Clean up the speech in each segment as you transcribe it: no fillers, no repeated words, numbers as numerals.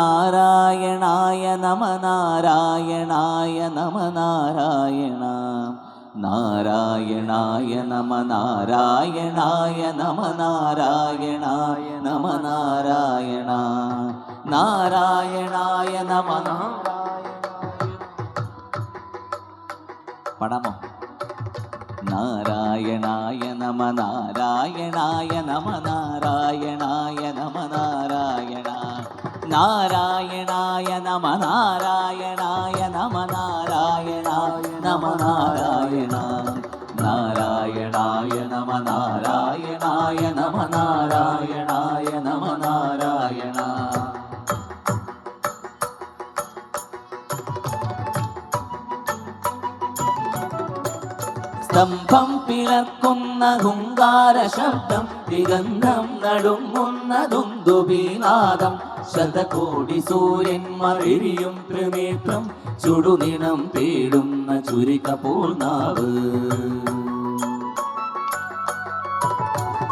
നാരായണായ നമ നാരായണായ നമ നാരായണ നാരായണായ നമ നാരായണായ നമ നാരായണായ നമ നാരായണ നാരായണായ നമ പടമോ നാരായണായ നമ നാരായണായ നമ നാരായണായ നമ നാരായണ നാരായണായ നമ നാരായണായ നമ നാരായണായ നമ നാരായണ നാരായണായ നമ നാരായണായ നമ നാരായണായ നമ നാരായണ സ്തംഭം പിളർക്കുന്ന ഹുങ്കാര ശബ്ദം ദിഗന്ധം നടുങ്ങുന്ന ദുന്ദുഭിനാദം ശതകോടി സൂര്യന്മാർ എരിയും ത്രിനേത്രം ചുടുനിണം തേടുന്ന ചുരികപൂർണാവ്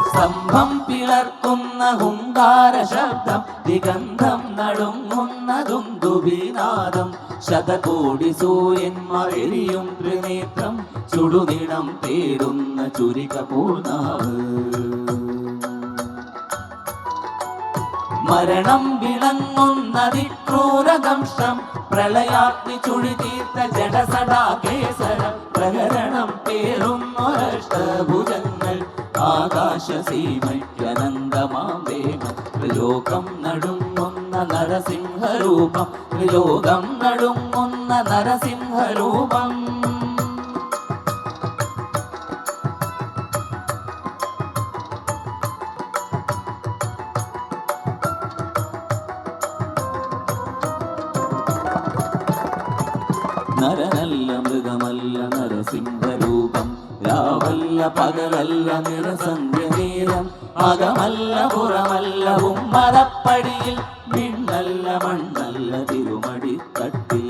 സ്തംഭം പിളർക്കുന്ന ഹുങ്കാര ശബ്ദം ദിഗന്ധം നടുങ്ങുന്ന ദുന്ദുഭിനാദം ശതകോടി സൂര്യന്മാർ എരിയും ത്രിനേത്രം ചുടുനിണം തേടുന്ന ചുരികപൂർണാവ് മരണം വിളങ്ങുന്നതിക്രൂരദംശം പ്രളയാഗ്നി ചുഴി തീർത്ത ജഡസടാകേസര പ്രകരണം പേറുന്നൊരഷ്ടഭുജങ്ങൾ ആകാശസീമയ്ക്കനന്തമാം വേഗം ത്രിലോകം നടുങ്ങുന്ന നരസിംഹരൂപം ത്രിലോകം നടുങ്ങുന്ന നരസിംഹരൂപം നരനല്ല മൃഗമല്ല നരസിംഹരൂപം രാവല്ല പകലല്ല നിറസന്ധ്യനേരം അകമല്ല പുറമല്ല ഉമ്മറപ്പടിയിൽ വിണ്ണല്ല മണ്ണല്ല തിരുമടിത്തട്ടിൽ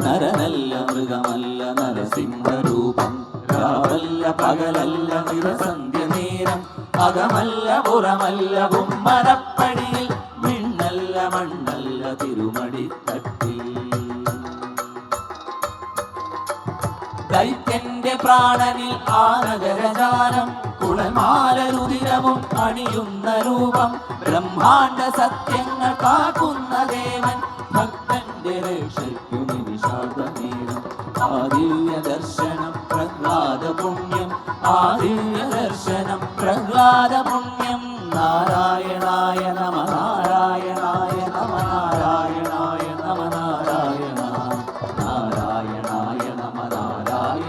നരനല്ല മൃഗമല്ല നരസിംഹരൂപം രാവല്ല പകലല്ല നിറസന്ധ്യനേരം അകമല്ല പുറമല്ല ഉമ്മറപ്പടിയിൽ വിണ്ണല്ല മണ്ണല്ല തിരുമടിത്തട്ടിൽ ദൈത്യന്റെ പ്രാണനിൽ ആനഗരജാലം കുളമാലരുതിരവും അണിയുന്ന രൂപം ബ്രഹ്മാണ്ഡ സത്യങ്ങൾ കാക്കുന്ന ദേവൻ ഭക്തന്റെ രക്ഷയ്ക്കു നിമിഷാദനേരം ആദിവ്യ ദർശനം പ്രഹ്ലാദ പുണ്യം ആദിവ്യ ദർശനം പ്രഹ്ലാദ പുണ്യം നാരായണായ നമ നാരായണായ നമ നാരായണായ നമ നാരായണ നാരായണായ നമ നാരായണായ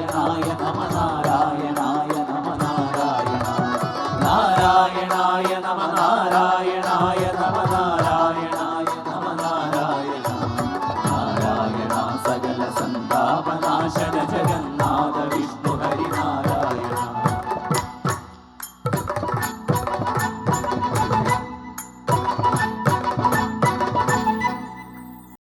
നമ നാരായണായ നമ നാരായണ നാരായണായ നമ നാരായണായ നമ നാരായണ